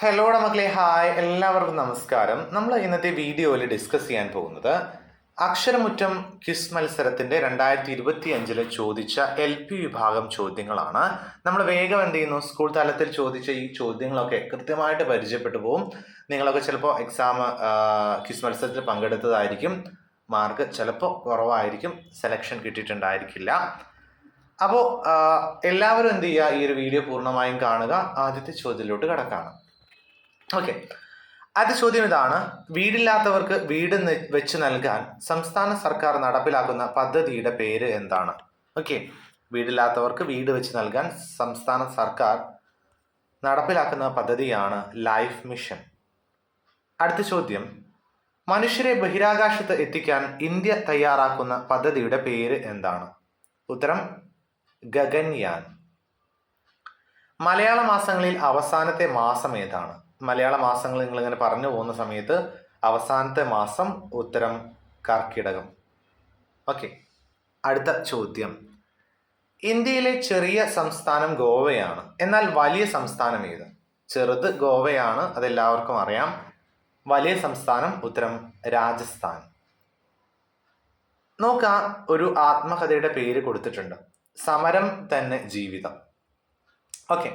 Hello മക്കളെ, hi, എല്ലാവർക്കും നമസ്കാരം. നമ്മൾ ഇന്നത്തെ വീഡിയോയിൽ ഡിസ്കസ് ചെയ്യാൻ പോകുന്നത് അക്ഷരമുറ്റം ക്വിസ് മത്സരത്തിന്റെ 2025 ചോദിച്ച LP വിഭാഗം ചോദ്യങ്ങളാണ്. നമ്മൾ വേഗം എന്ത് ചെയ്യുന്നു, സ്കൂൾ തലത്തിൽ ചോദിച്ച ഈ ചോദ്യങ്ങളൊക്കെ കൃത്യമായിട്ട് പരിചയപ്പെട്ടു പോകും. നിങ്ങളൊക്കെ ചിലപ്പോൾ ക്വിസ് മത്സരത്തിൽ പങ്കെടുത്തതായിരിക്കും. മാർക്ക് ചിലപ്പോൾ കുറവായിരിക്കും, സെലക്ഷൻ കിട്ടിയിട്ടുണ്ടായിരിക്കില്ല. അപ്പോൾ എല്ലാവരും എന്ത് ചെയ്യുക, ഈ ഒരു വീഡിയോ പൂർണ്ണമായും കാണുക. ആദ്യത്തെ ചോദ്യത്തിലോട്ട് കടക്കാണ്. ഓക്കെ, ആദ്യ ചോദ്യം ഇതാണ്: വീടില്ലാത്തവർക്ക് വീട് വെച്ച് നൽകാൻ സംസ്ഥാന സർക്കാർ നടപ്പിലാക്കുന്ന പദ്ധതിയുടെ പേര് എന്താണ്? ഓക്കെ, വീടില്ലാത്തവർക്ക് വീട് വെച്ച് നൽകാൻ സംസ്ഥാന സർക്കാർ നടപ്പിലാക്കുന്ന പദ്ധതിയാണ് ലൈഫ് മിഷൻ. അടുത്ത ചോദ്യം: മനുഷ്യരെ ബഹിരാകാശത്ത് എത്തിക്കാൻ ഇന്ത്യ തയ്യാറാക്കുന്ന പദ്ധതിയുടെ പേര് എന്താണ്? ഉത്തരം ഗഗൻയാൻ. മലയാള മാസങ്ങളിൽ അവസാനത്തെ മാസം ഏതാണ്? മലയാള മാസങ്ങൾ നിങ്ങളിങ്ങനെ പറഞ്ഞു പോകുന്ന സമയത്ത് അവസാനത്തെ മാസം ഉത്തരം കർക്കിടകം. ഓക്കെ, അടുത്ത ചോദ്യം: ഇന്ത്യയിലെ ചെറിയ സംസ്ഥാനം ഗോവയാണ്, എന്നാൽ വലിയ സംസ്ഥാനം ഏത്? ചെറുത് ഗോവയാണ്, അതെല്ലാവർക്കും അറിയാം. വലിയ സംസ്ഥാനം ഉത്തരം രാജസ്ഥാൻ. നോക്കാം, ഒരു ആത്മകഥയുടെ പേര് കൊടുത്തിട്ടുണ്ട്, സമരം തന്നെ ജീവിതം. ഓക്കെ,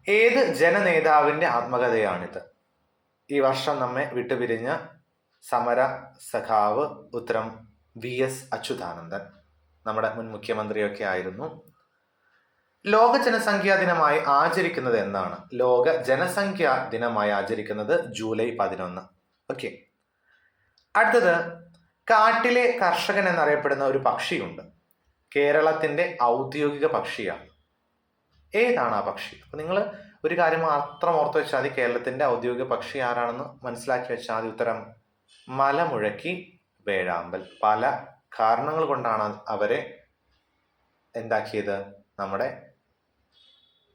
ഏത് ജനനേതാവിൻ്റെ ആത്മകഥയാണിത്? ഈ വർഷം നമ്മെ വിട്ടുപിരിഞ്ഞ സമര സഖാവ് ഉത്തരം VS അച്യുതാനന്ദൻ, നമ്മുടെ മുൻ മുഖ്യമന്ത്രിയൊക്കെ ആയിരുന്നു. ലോക ജനസംഖ്യാ ദിനമായി ആചരിക്കുന്നത് എന്നാണ്? ലോക ജനസംഖ്യാ ദിനമായി ആചരിക്കുന്നത് ജൂലൈ 11. ഓക്കെ, അടുത്തത്: കാട്ടിലെ കർഷകൻ എന്നറിയപ്പെടുന്ന ഒരു പക്ഷിയുണ്ട്, കേരളത്തിൻ്റെ ഔദ്യോഗിക പക്ഷിയാണ്. ഏതാണ് ആ പക്ഷി? അപ്പൊ നിങ്ങൾ ഒരു കാര്യം മാത്രം ഓർത്ത് വെച്ചാൽ മതി, കേരളത്തിന്റെ ഔദ്യോഗിക പക്ഷി ആരാണെന്ന് മനസ്സിലാക്കി വെച്ചാൽ മതി. ഉത്തരം മലമുഴക്കി വേഴാമ്പൽ. പല കാരണങ്ങൾ കൊണ്ടാണ് അവരെ എന്താക്കിയത്, നമ്മുടെ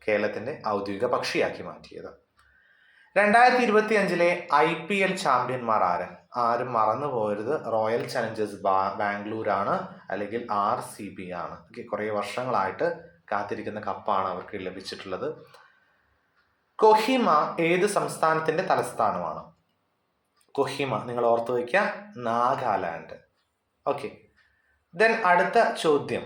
കേരളത്തിന്റെ ഔദ്യോഗിക പക്ഷിയാക്കി മാറ്റിയത്. 2025 IPL ചാമ്പ്യന്മാർ ആരും മറന്നു പോകരുത്. റോയൽ ചലഞ്ചേഴ്സ് ബാംഗ്ലൂർ ആണ്, അല്ലെങ്കിൽ RCB ആണ്. കുറേ വർഷങ്ങളായിട്ട് കാത്തിരിക്കുന്ന കപ്പാണ് അവർക്ക് ലഭിച്ചിട്ടുള്ളത്. കൊഹിമ ഏത് സംസ്ഥാനത്തിന്റെ തലസ്ഥാനമാണ്? കൊഹിമ നിങ്ങൾ ഓർത്തു വയ്ക്കുക, നാഗാലാൻഡ്. ഓക്കെ, ദെൻ അടുത്ത ചോദ്യം: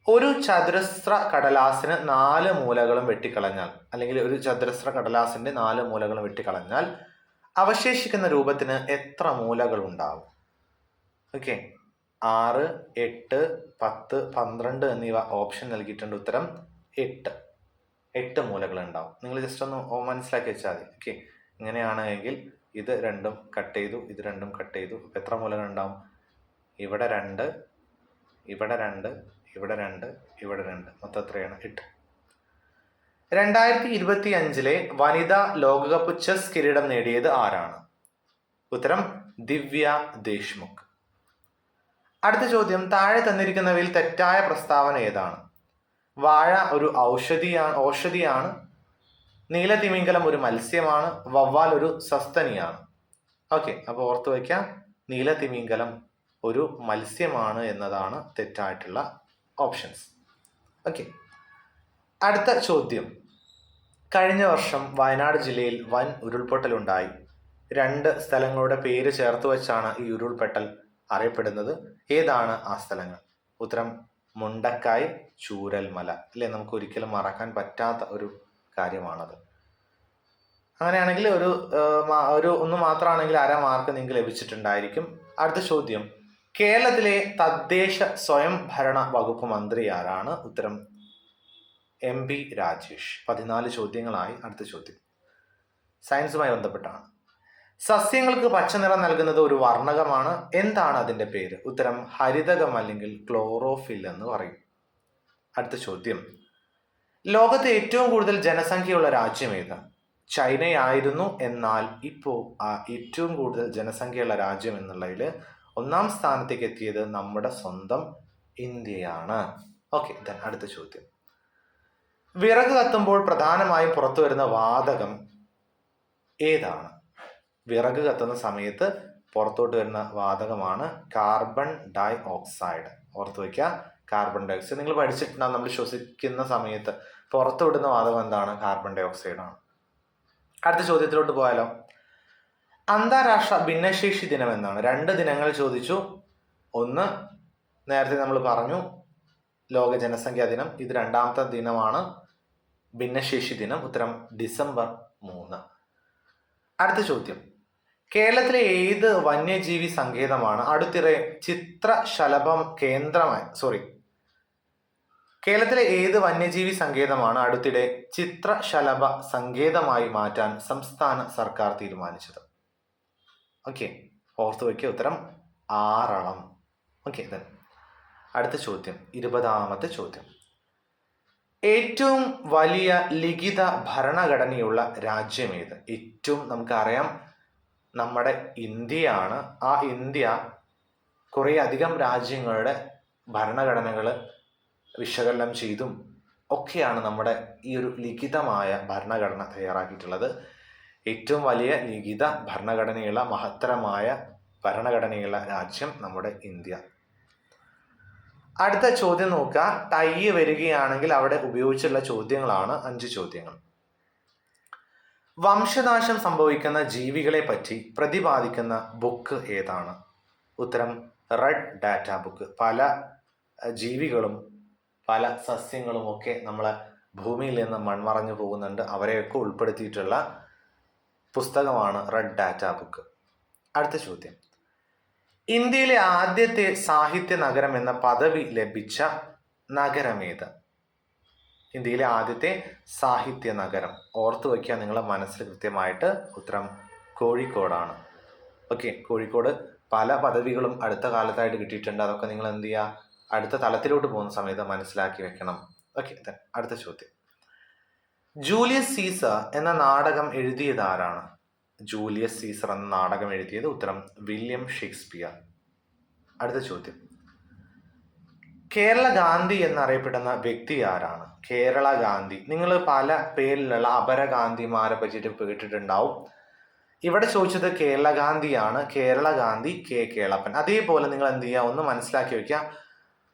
ഒരു ചതുരശ്ര കടലാസിന് 4 മൂലകളും വെട്ടിക്കളഞ്ഞാൽ, അല്ലെങ്കിൽ ഒരു ചതുരശ്ര കടലാസിന്റെ 4 മൂലകളും വെട്ടിക്കളഞ്ഞാൽ അവശേഷിക്കുന്ന രൂപത്തിന് എത്ര മൂലകൾ ഉണ്ടാവും? ഓക്കെ, 6, 8, 10, 12 എന്നിവ ഓപ്ഷൻ നൽകിയിട്ടുണ്ട്. ഉത്തരം 8 മൂലകൾ ഉണ്ടാവും. നിങ്ങൾ ജസ്റ്റ് ഒന്ന് മനസ്സിലാക്കി വെച്ചാൽ മതി. ഓക്കെ, ഇങ്ങനെയാണെങ്കിൽ ഇത് രണ്ടും കട്ട് ചെയ്തു, ഇത് രണ്ടും കട്ട് ചെയ്തു. എത്ര മൂലകൾ ഉണ്ടാവും? ഇവിടെ 2, ഇവിടെ 2, ഇവിടെ 2, ഇവിടെ 2, മൊത്തം എത്രയാണ്? 8. 2025 വനിതാ ലോകകപ്പ് ചെസ് കിരീടം നേടിയത് ആരാണ്? ഉത്തരം ദിവ്യ ദേശ്മുഖ്. അടുത്ത ചോദ്യം: താഴെ തന്നിരിക്കുന്നവയിൽ തെറ്റായ പ്രസ്താവന ഏതാണ്? വാഴ ഒരു ഔഷധിയാണ്, നീലതിമിംഗലം ഒരു മത്സ്യമാണ്, വവ്വാൽ ഒരു സസ്തനിയാണ്. ഓക്കെ, അപ്പോൾ ഓർത്തു വയ്ക്കാം, നീലതിമിംഗലം ഒരു മത്സ്യമാണ് എന്നതാണ് തെറ്റായിട്ടുള്ള ഓപ്ഷൻസ്. ഓക്കെ, അടുത്ത ചോദ്യം: കഴിഞ്ഞ വർഷം വയനാട് ജില്ലയിൽ വൻ ഉരുൾപൊട്ടലുണ്ടായി. 2 സ്ഥലങ്ങളുടെ പേര് ചേർത്ത് വെച്ചാണ് ഈ ഉരുൾപൊട്ടൽ അറിയപ്പെടുന്നത്. ഏതാണ് ആ സ്ഥലങ്ങൾ? ഉത്തരം മുണ്ടക്കായ്, ചൂരൽമല. അല്ലെ, നമുക്ക് ഒരിക്കലും മറക്കാൻ പറ്റാത്ത ഒരു കാര്യമാണത്. അങ്ങനെയാണെങ്കിൽ ഒന്ന് മാത്രമാണെങ്കിൽ 1/2 മാർക്ക് നിങ്ങൾക്ക് ലഭിച്ചിട്ടുണ്ടായിരിക്കും. അടുത്ത ചോദ്യം: കേരളത്തിലെ തദ്ദേശ സ്വയംഭരണ വകുപ്പ് മന്ത്രി ആരാണ്? ഉത്തരം MP രാജേഷ്. 14 ചോദ്യങ്ങളായി. അടുത്ത ചോദ്യം സയൻസുമായി ബന്ധപ്പെട്ടാണ്. സസ്യങ്ങൾക്ക് പച്ച നിറം നൽകുന്നത് ഒരു വർണ്ണകമാണ്, എന്താണ് അതിന്റെ പേര്? ഉത്തരം ഹരിതകം, അല്ലെങ്കിൽ ക്ലോറോഫിൽ എന്ന് പറയും. അടുത്ത ചോദ്യം: ലോകത്തെ ഏറ്റവും കൂടുതൽ ജനസംഖ്യയുള്ള രാജ്യം ഏത്? ചൈനയായിരുന്നു, എന്നാൽ ഇപ്പോൾ ഏറ്റവും കൂടുതൽ ജനസംഖ്യയുള്ള രാജ്യം എന്നുള്ളതിൽ 1ാം സ്ഥാനത്തേക്ക് എത്തിയത് നമ്മുടെ സ്വന്തം ഇന്ത്യയാണ്. ഓക്കെ, അടുത്ത ചോദ്യം: വിറക് കത്തുമ്പോൾ പ്രധാനമായും പുറത്തു വരുന്ന വാതകം ഏതാണ്? വിറക് കത്തുന്ന സമയത്ത് പുറത്തോട്ട് വരുന്ന വാതകമാണ് കാർബൺ ഡൈ ഓക്സൈഡ്. ഓർത്തു വയ്ക്കുക, കാർബൺ ഡൈ ഓക്സൈഡ് നിങ്ങൾ പഠിച്ചിട്ടുണ്ടാകും. നമ്മൾ ശ്വസിക്കുന്ന സമയത്ത് പുറത്തുവിടുന്ന വാതകം എന്താണ്? കാർബൺ ഡൈ ഓക്സൈഡ് ആണ്. അടുത്ത ചോദ്യത്തിലോട്ട് പോയാലോ. അന്താരാഷ്ട്ര ഭിന്നശേഷി ദിനം എന്നാണ്. 2 ദിനങ്ങൾ ചോദിച്ചു. ഒന്ന് നേരത്തെ നമ്മൾ പറഞ്ഞു, ലോക ജനസംഖ്യാ ദിനം. ഇത് 2ാമത്തെ ദിനമാണ്, ഭിന്നശേഷി ദിനം. ഉത്തരം ഡിസംബർ 3. അടുത്ത ചോദ്യം, കേരളത്തിലെ ഏത് വന്യജീവി സങ്കേതമാണ് അടുത്തിടെ ചിത്രശലഭം കേന്ദ്രമായി കേരളത്തിലെ ഏത് വന്യജീവി സങ്കേതമാണ് അടുത്തിടെ ചിത്രശലഭ സങ്കേതമായി മാറ്റാൻ സംസ്ഥാന സർക്കാർ തീരുമാനിച്ചത്? ഓക്കെ, ഓർത്ത് വയ്ക്കുക. ഉത്തരം ആറളം. ഓക്കെ, അടുത്ത ചോദ്യം, 20ാമത്തെ ചോദ്യം. ഏറ്റവും വലിയ ലിഖിത ഭരണഘടനയുള്ള രാജ്യമേത്? ഏറ്റവും നമുക്കറിയാം നമ്മുടെ ഇന്ത്യയാണ്. ആ ഇന്ത്യ കുറേ അധികം രാജ്യങ്ങളുടെ ഭരണഘടനകൾ വിശകലനം ചെയ്തും ഒക്കെയാണ് നമ്മുടെ ഈ ഒരു ലിഖിതമായ ഭരണഘടന തയ്യാറാക്കിയിട്ടുള്ളത്. ഏറ്റവും വലിയ ലിഖിത ഭരണഘടനയുള്ള മഹത്തരമായ ഭരണഘടനയുള്ള രാജ്യം നമ്മുടെ ഇന്ത്യ. അടുത്ത ചോദ്യം നോക്കുക. ടൈ വരികയാണെങ്കിൽ അവിടെ ഉപയോഗിച്ചുള്ള ചോദ്യങ്ങളാണ് 5 ചോദ്യങ്ങൾ. വംശനാശം സംഭവിക്കുന്ന ജീവികളെ പറ്റി പ്രതിപാദിക്കുന്ന ബുക്ക് ഏതാണ്? ഉത്തരം റെഡ് ഡാറ്റ ബുക്ക്. പല ജീവികളും പല സസ്യങ്ങളും ഒക്കെ നമ്മളെ ഭൂമിയിൽ നിന്ന് മൺമറഞ്ഞു പോകുന്നുണ്ട്. അവരെയൊക്കെ ഉൾപ്പെടുത്തിയിട്ടുള്ള പുസ്തകമാണ് റെഡ് ഡാറ്റ ബുക്ക്. അടുത്ത ചോദ്യം, ഇന്ത്യയിലെ ആദ്യത്തെ സാഹിത്യ നഗരം എന്ന പദവി ലഭിച്ച നഗരമേത്? ഇന്ത്യയിലെ ആദ്യത്തെ സാഹിത്യ നഗരം ഓർത്തു വയ്ക്കുക നിങ്ങളെ മനസ്സിൽ കൃത്യമായിട്ട്. ഉത്തരം കോഴിക്കോടാണ്. ഓക്കെ, കോഴിക്കോട് പല പദവികളും അടുത്ത കാലത്തായിട്ട് കിട്ടിയിട്ടുണ്ട്. അതൊക്കെ നിങ്ങൾ എന്ത് ചെയ്യുക, അടുത്ത തലത്തിലോട്ട് പോകുന്ന സമയത്ത് മനസ്സിലാക്കി വെക്കണം. ഓക്കെ, അടുത്ത ചോദ്യം, ജൂലിയസ് സീസർ എന്ന നാടകം എഴുതിയത് ആരാണ്? ജൂലിയസ് സീസർ എന്ന നാടകം എഴുതിയത് ഉത്തരം വില്യം ഷേക്സ്പിയർ. അടുത്ത ചോദ്യം, കേരള ഗാന്ധി എന്നറിയപ്പെടുന്ന വ്യക്തി ആരാണ്? കേരള ഗാന്ധി, നിങ്ങൾ പല പേരിലുള്ള അപരഗാന്ധിമാരെ പറ്റിയിട്ട് കേട്ടിട്ടുണ്ടാവും. ഇവിടെ ചോദിച്ചത് കേരള ഗാന്ധിയാണ്. കേരള ഗാന്ധി കെ കേളപ്പൻ. അതേപോലെ നിങ്ങൾ എന്ത് ചെയ്യുക, ഒന്ന് മനസ്സിലാക്കി വെക്കുക,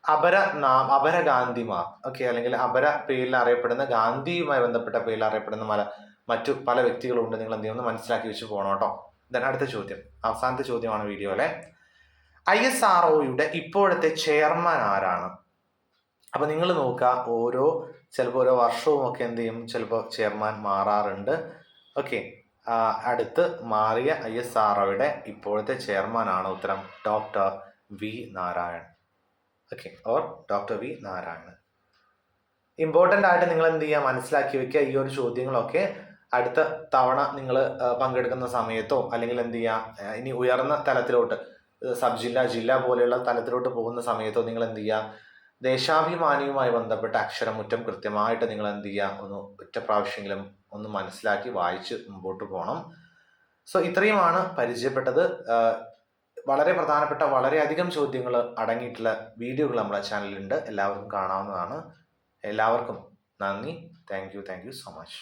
അപരഗാന്ധിമാർ, ഓക്കെ, അല്ലെങ്കിൽ അപര പേരിൽ അറിയപ്പെടുന്ന, ഗാന്ധിയുമായി ബന്ധപ്പെട്ട പേരിൽ അറിയപ്പെടുന്ന മറ്റു പല വ്യക്തികളുണ്ട്. നിങ്ങൾ എന്ത് ചെയ്യുക, ഒന്ന് മനസ്സിലാക്കി വെച്ച് പോകണം കേട്ടോ. അടുത്ത ചോദ്യം, അവസാനത്തെ ചോദ്യമാണ് വീഡിയോയിലെ. ISROയുടെ ഇപ്പോഴത്തെ ചെയർമാൻ ആരാണ്? അപ്പം നിങ്ങൾ നോക്കുക, ചിലപ്പോൾ ഓരോ വർഷവും ഒക്കെ എന്ത് ചെയ്യും, ചിലപ്പോൾ ചെയർമാൻ മാറാറുണ്ട്. ഓക്കെ, അടുത്ത് മാറിയ ISROയുടെ ഇപ്പോഴത്തെ ചെയർമാനാണ് ഉത്തരം doctor V Narayan. Okay, doctor V Narayan. Important ആയിട്ട് നിങ്ങൾ എന്ത് ചെയ്യുക, മനസ്സിലാക്കി വെക്കുക. ഈ ഒരു ചോദ്യങ്ങളൊക്കെ അടുത്ത തവണ നിങ്ങൾ പങ്കെടുക്കുന്ന സമയത്തോ, അല്ലെങ്കിൽ എന്ത് ചെയ്യുക, ഇനി ഉയർന്ന തലത്തിലോട്ട് സബ് ജില്ല, ജില്ല പോലെയുള്ള തലത്തിലോട്ട് പോകുന്ന സമയത്തോ നിങ്ങൾ എന്ത് ചെയ്യുക, ദേശാഭിമാനിയുമായി ബന്ധപ്പെട്ട അക്ഷരമുറ്റം കൃത്യമായിട്ട് നിങ്ങൾ എന്ത് ചെയ്യുക, ഒറ്റ പ്രാവശ്യമെങ്കിലും ഒന്ന് മനസ്സിലാക്കി വായിച്ച് മുമ്പോട്ട് പോകണം. സോ ഇത്രയുമാണ് പരിചയപ്പെട്ടത്. വളരെ പ്രധാനപ്പെട്ട വളരെയധികം ചോദ്യങ്ങൾ അടങ്ങിയിട്ടുള്ള വീഡിയോകൾ നമ്മുടെ ചാനലിലുണ്ട്. എല്ലാവർക്കും കാണാവുന്നതാണ്. എല്ലാവർക്കും നന്ദി. Thank you so much.